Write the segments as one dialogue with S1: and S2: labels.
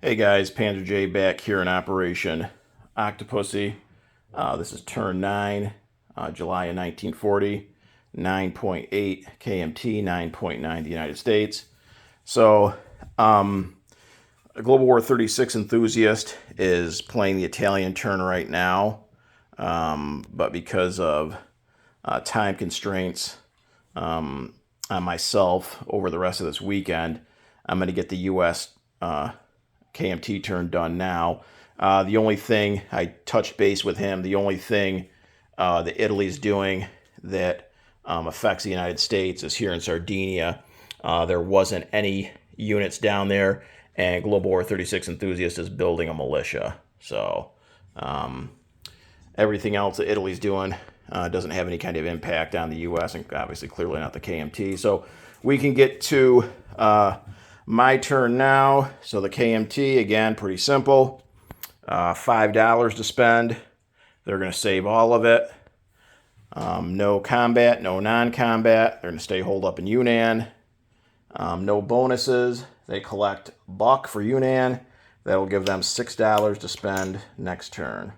S1: Hey guys, Panzer J back here in Operation Octopussy. This is turn 9, July of 1940, 9.8 KMT, 9.9 the United States. So, a Global War 36 enthusiast is playing the Italian turn right now, but because of time constraints on myself over the rest of this weekend, I'm going to get the U.S. KMT turn done now. The only thing, I touched base with him, the only thing that Italy's doing that affects the United States is here in Sardinia. There wasn't any units down there, and Global War 36 enthusiast is building a militia. So everything else that Italy's doing doesn't have any kind of impact on the U.S. and obviously clearly not the KMT. So we can get to my turn now. So the KMT, again, pretty simple. $5 to spend. They're going to save all of it. No combat, no non-combat. They're going to stay holed up in Yunnan. No bonuses. They collect buck for Yunnan. That'll give them $6 to spend next turn.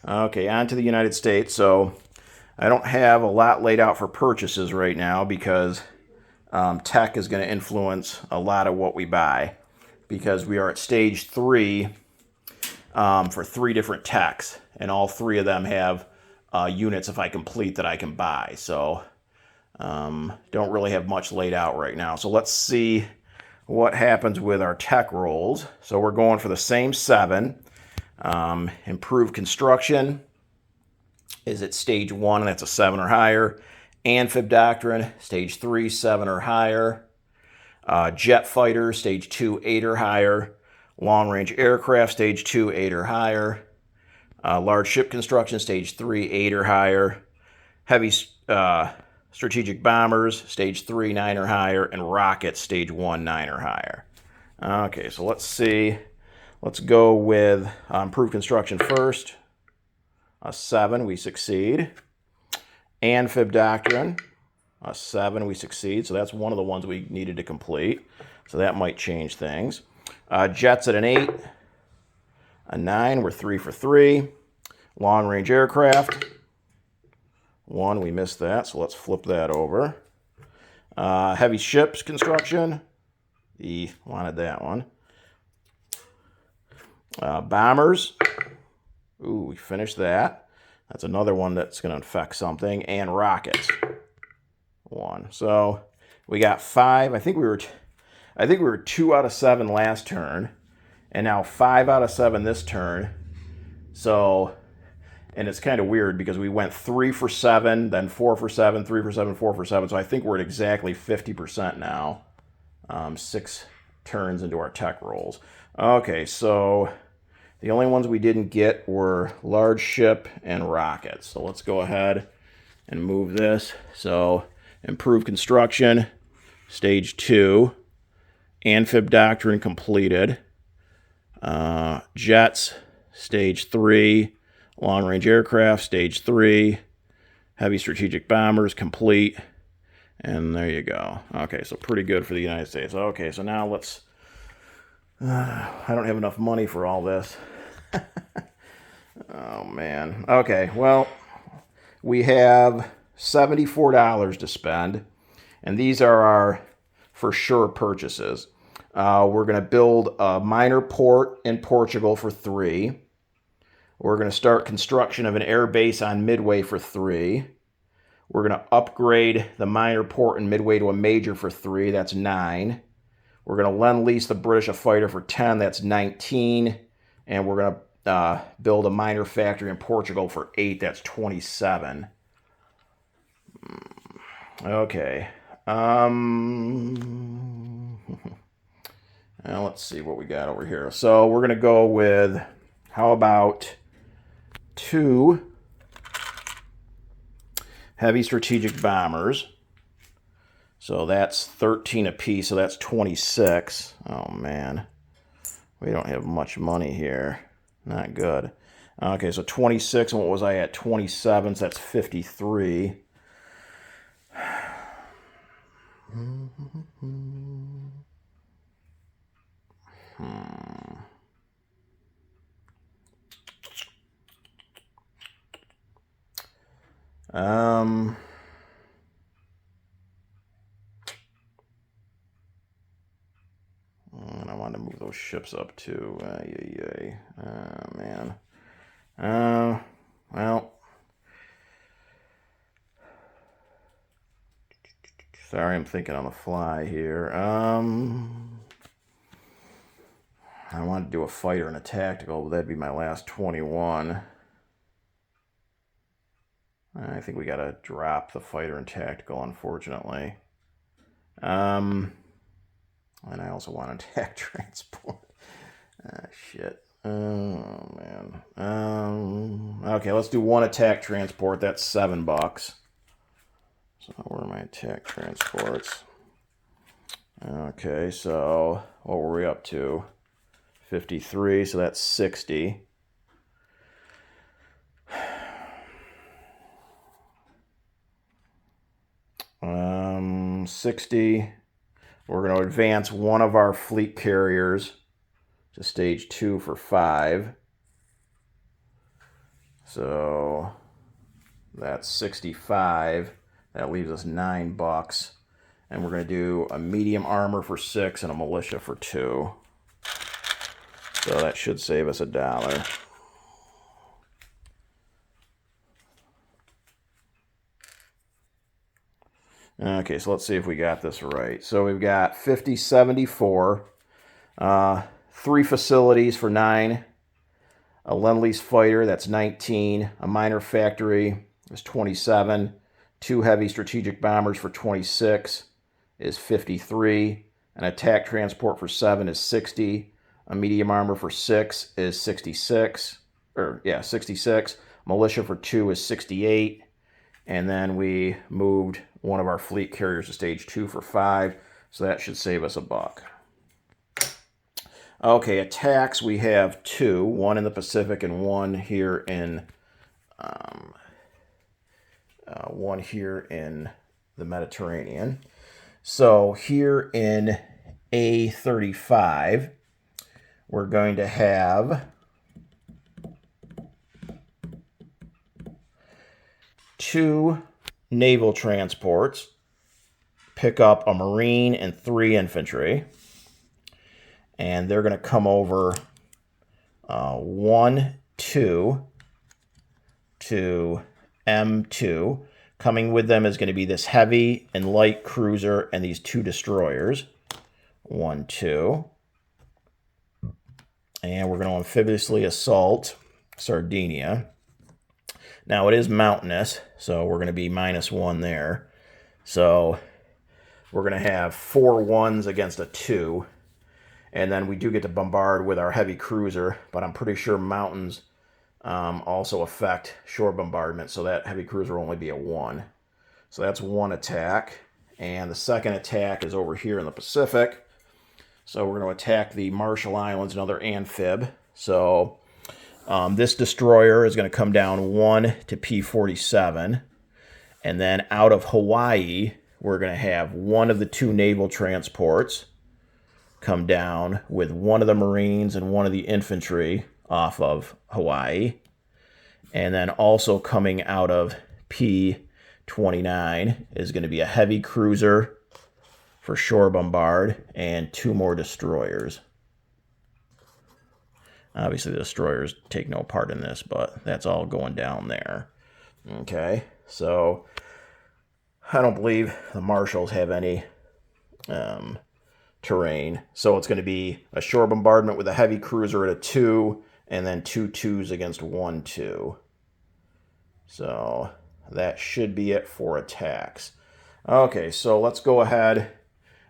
S1: Okay, on to the United States. So I don't have a lot laid out for purchases right now because tech is going to influence a lot of what we buy, because we are at stage 3 for 3 different techs, and all 3 of them have units, if I complete, that I can buy. So don't really have much laid out right now. So let's see what happens with our tech rolls. So we're going for the same 7. Improved construction is at stage 1, and that's a 7 or higher. Amphib doctrine, stage 3, 7 or higher. Jet fighter, stage 2, 8 or higher. Long-range aircraft, stage 2, 8 or higher. Large ship construction, stage 3, 8 or higher. Heavy strategic bombers, stage 3, 9 or higher. And rockets, stage 1, 9 or higher. Okay, so let's see. Let's go with improved construction first. A 7, we succeed. Amphib doctrine, a 7, we succeed. So that's one of the ones we needed to complete. So that might change things. Jets at an 8, a 9, we're 3 for 3. Long-range aircraft, 1, we missed that, so let's flip that over. Heavy ships construction, he wanted that one. Bombers, ooh, we finished that. That's another one that's going to affect something. And rockets, 1. So we got 5. I think we were 2 out of 7 last turn, and now 5 out of 7 this turn. So, and it's kind of weird because we went 3 for 7, then 4 for 7, 3 for 7, 4 for 7. So I think we're at exactly 50% now. 6 turns into our tech rolls. Okay, so the only ones we didn't get were large ship and rockets. So let's go ahead and move this. So improved construction, stage 2. Amphib doctrine completed. Jets, stage 3. Long-range aircraft, stage 3. Heavy strategic bombers, complete. And there you go. Okay, so pretty good for the United States. Okay, so now let's... I don't have enough money for all this. Oh, man. Okay, well, we have $74 to spend, and these are our for sure purchases. We're going to build a minor port in Portugal for 3. We're going to start construction of an air base on Midway for 3. We're going to upgrade the minor port in Midway to a major for 3. That's 9. We're going to lend-lease the British a fighter for 10. That's 19. And we're going to build a minor factory in Portugal for 8. That's 27. Okay. Now let's see what we got over here. So we're going to go with, how about 2 heavy strategic bombers. So that's 13 apiece, so that's 26. Oh, man. We don't have much money here. Not good. Okay, so 26, and what was I at? 27, so that's 53. And I want to move those ships up too. Man. Well. Sorry, I'm thinking on the fly here. I want to do a fighter and a tactical, but that'd be my last 21. I think we gotta drop the fighter and tactical, unfortunately. And I also want to attack transport. Shit. Oh, man. Okay, let's do one attack transport. That's $7. So where are my attack transports? Okay, so what were we up to? 53, so that's 60. Um, 60. We're going to advance one of our fleet carriers to stage 2 for 5. So that's 65. That leaves us $9. And we're going to do a medium armor for 6 and a militia for 2. So that should save us $1. Okay, so let's see if we got this right. So we've got 50, 74, 3 facilities for 9, a Lend-Lease fighter, that's 19, a minor factory is 27, 2 heavy strategic bombers for 26 is 53, an attack transport for 7 is 60, a medium armor for 6 is 66, 66, militia for 2 is 68, and then we moved one of our fleet carriers to stage 2 for 5, so that should save us $1. Okay, attacks, we have 2, one in the Pacific and one here in the Mediterranean. So here in A35, we're going to have 2 naval transports, pick up a Marine and 3 infantry. And they're going to come over 1, 2 to M2. Coming with them is going to be this heavy and light cruiser and these 2 destroyers. 1, 2. And we're going to amphibiously assault Sardinia. Now it is mountainous, so we're going to be -1 there. So we're going to have 4 1s against a 2. And then we do get to bombard with our heavy cruiser, but I'm pretty sure mountains also affect shore bombardment, so that heavy cruiser will only be a 1. So that's 1 attack. And the second attack is over here in the Pacific. So we're going to attack the Marshall Islands, another amphib. So this destroyer is going to come down 1 to P47. And then out of Hawaii, we're going to have one of the 2 naval transports come down with one of the Marines and one of the infantry off of Hawaii. And then also coming out of P29 is going to be a heavy cruiser for shore bombard and 2 more destroyers. Obviously the destroyers take no part in this, but that's all going down there. Okay, so I don't believe the Marshalls have any terrain. So it's going to be a shore bombardment with a heavy cruiser at a 2, and then 2 2s against 1 2. So that should be it for attacks. Okay, so let's go ahead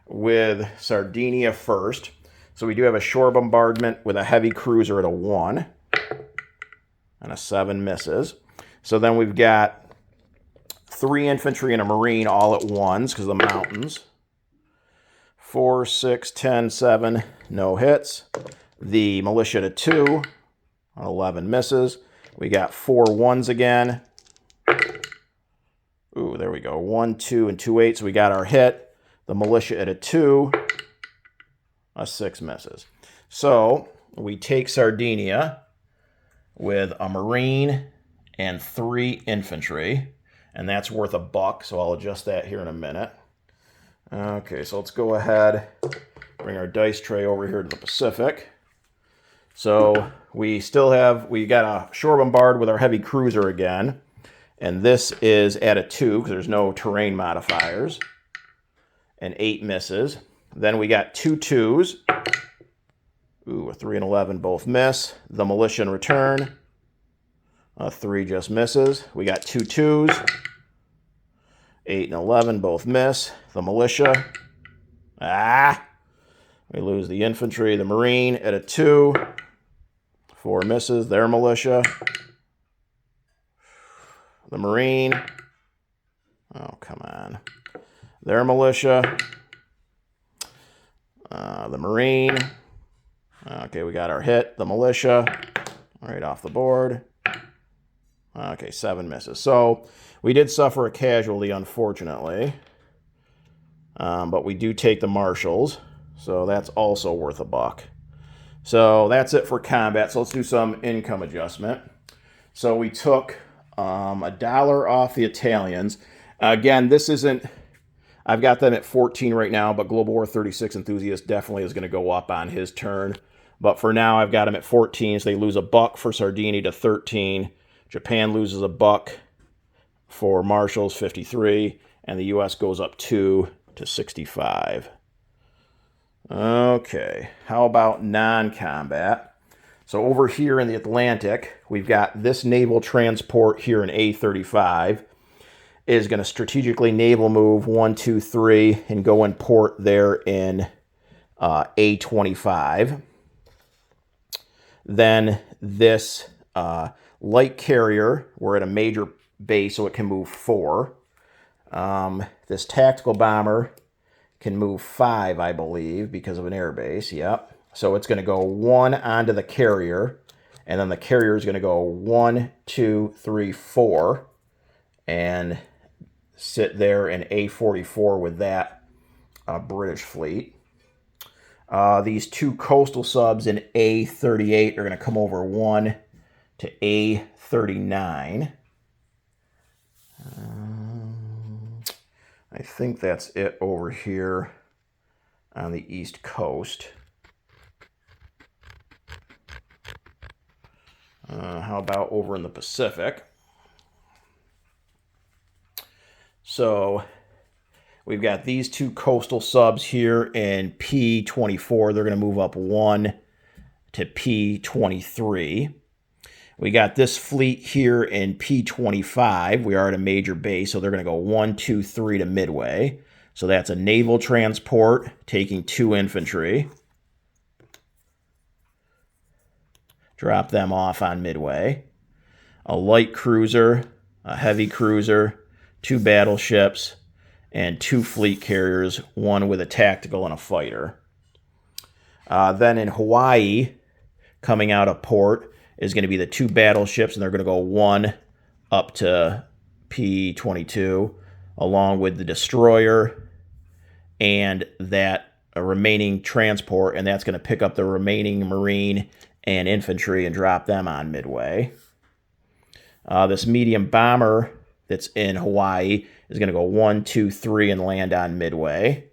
S1: with Sardinia first. So we do have a shore bombardment with a heavy cruiser at a 1, and a 7 misses. So then we've got 3 infantry and a Marine all at once because of the mountains. 4, 6, 10, 7, no hits. The militia to 2, 11 misses. We got 4 1s again. Ooh, there we go. 1, 2, and 2 8s. So we got our hit. The militia at a 2, a 6 misses. So we take Sardinia with a Marine and 3 infantry. and that's worth $1, so I'll adjust that here in a minute. Okay, so let's go ahead, bring our dice tray over here to the Pacific. So we got a shore bombard with our heavy cruiser again, and this is at a 2 because there's no terrain modifiers, and 8 misses. Then we got 2 2s. Ooh, a 3 and 11 both miss. The militia in return. A 3 just misses. We got 2 2s. 8 and 11 both miss. The militia. We lose the infantry. The marine at a 2. 4 misses. Their militia. The marine. Oh, come on. Their militia. The marine. Okay, we got our hit. The militia. Right off the board. Okay, 7 misses. So we did suffer a casualty, unfortunately. But we do take the marshals. So that's also worth $1. So that's it for combat. So let's do some income adjustment. So we took $1 off the Italians. Again, this isn't... I've got them at 14 right now, but Global War 36 Enthusiast definitely is going to go up on his turn. But for now, I've got them at 14, so they lose $1 for Sardinia to 13. Japan loses $1 for Marshals, 53. And the U.S. goes up 2 to 65. Okay, how about non-combat? So over here in the Atlantic, we've got this naval transport here in A35. Is going to strategically naval move 1, 2, 3 and go in port there in A25. Then this light carrier, we're at a major base, so it can move 4. This tactical bomber can move 5, I believe, because of an air base. Yep. So it's going to go 1 onto the carrier, and then the carrier is going to go 1, 2, 3, 4, and sit there in A44 with that British fleet. These 2 coastal subs in A38 are going to come over 1 to A39. I think that's it over here on the East Coast. How about over in the Pacific? So we've got these 2 coastal subs here in P24. They're going to move up 1 to P23. We got this fleet here in P25. We are at a major base, so they're going to go 1, 2, 3 to Midway. So that's a naval transport taking 2 infantry. Drop them off on Midway. A light cruiser, a heavy cruiser, 2 battleships, and 2 fleet carriers, 1 with a tactical and a fighter. Then in Hawaii, coming out of port, is going to be the 2 battleships, and they're going to go 1 up to P22, along with the destroyer and that remaining transport, and that's going to pick up the remaining marine and infantry and drop them on Midway. This medium bomber that's in Hawaii is going to go 1, 2, 3 and land on Midway.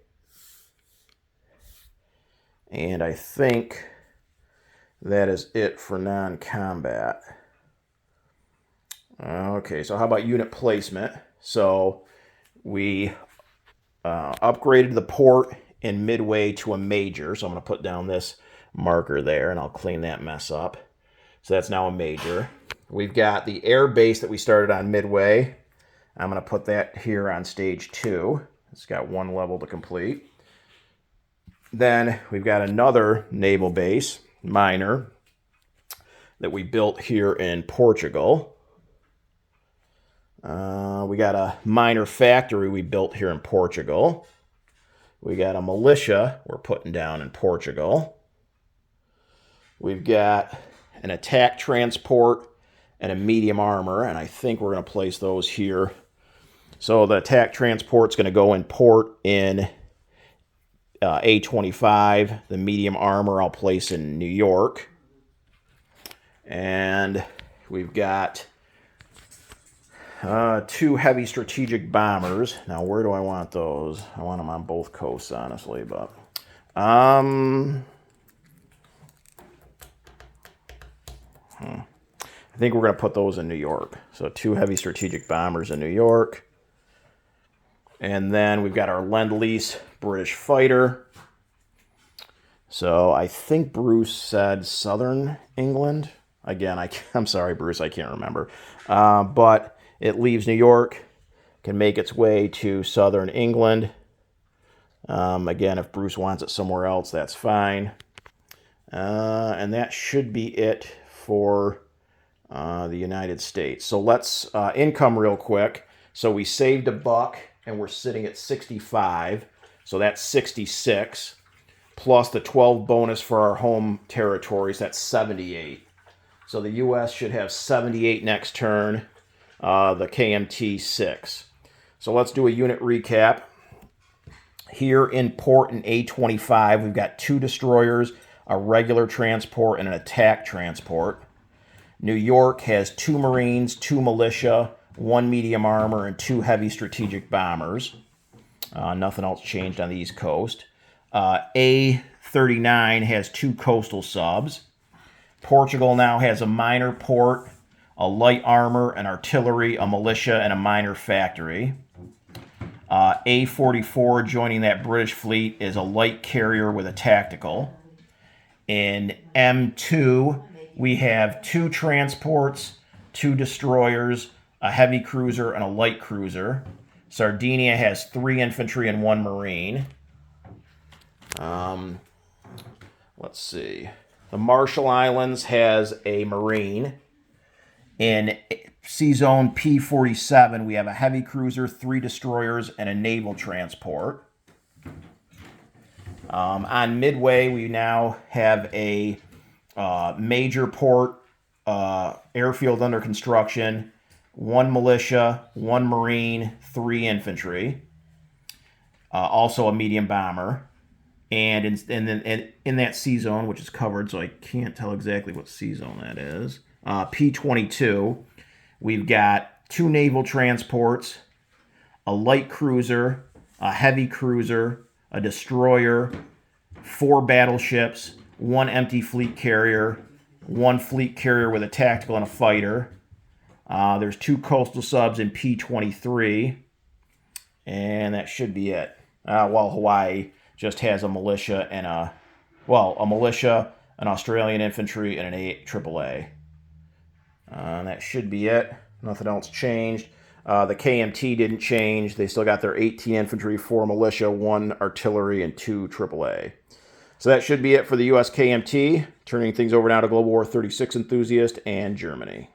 S1: And I think that is it for non-combat. Okay, so how about unit placement? So we upgraded the port in Midway to a major. So I'm going to put down this marker there, and I'll clean that mess up. So that's now a major. We've got the air base that we started on Midway. I'm going to put that here on stage 2. It's got 1 level to complete. Then we've got another naval base, minor, that we built here in Portugal. We got a minor factory we built here in Portugal. We got a militia we're putting down in Portugal. We've got an attack transport and a medium armor, and I think we're going to place those here. So the attack transport's going to go in port in A25. The medium armor I'll place in New York. And we've got 2 heavy strategic bombers. Now, where do I want those? I want them on both coasts, honestly, but... I think we're going to put those in New York. So 2 heavy strategic bombers in New York. And then we've got our Lend-Lease British fighter. So I think Bruce said Southern England. Again, I'm sorry, Bruce, I can't remember. But it leaves New York, can make its way to Southern England. Again, if Bruce wants it somewhere else, that's fine. And that should be it for the United States. So let's income real quick. So we saved $1 and we're sitting at 65. So that's 66 plus the 12 bonus for our home territories. That's 78. So the U.S. should have 78 next turn. The KMT 6. So let's do a unit recap. Here in port in A25, we've got 2 destroyers, a regular transport, and an attack transport. New York has 2 Marines, 2 militia, 1 medium armor, and 2 heavy strategic bombers. Nothing else changed on the East Coast. A39 has 2 coastal subs. Portugal now has a minor port, a light armor, an artillery, a militia, and a minor factory. A44 joining that British fleet is a light carrier with a tactical. In M2, we have 2 transports, 2 destroyers, a heavy cruiser, and a light cruiser. Sardinia has 3 infantry and 1 marine. Let's see. The Marshall Islands has a marine. In Sea Zone P47, we have a heavy cruiser, 3 destroyers, and a naval transport. On Midway, we now have a major port, airfield under construction, 1 militia, 1 marine, 3 infantry, also a medium bomber. And in that sea zone, which is covered, so I can't tell exactly what sea zone that is, P22, we've got 2 naval transports, a light cruiser, a heavy cruiser, a destroyer, 4 battleships, 1 empty fleet carrier, 1 fleet carrier with a tactical and a fighter. There's 2 coastal subs in P23, and that should be it. While Hawaii just has a militia and a militia, an Australian infantry, and an AAA. That should be it. Nothing else changed. The KMT didn't change. They still got their 18 infantry, 4 militia, 1 artillery, and 2 AAA. So that should be it for the U.S. KMT. Turning things over now to Global War 36 enthusiast and Germany.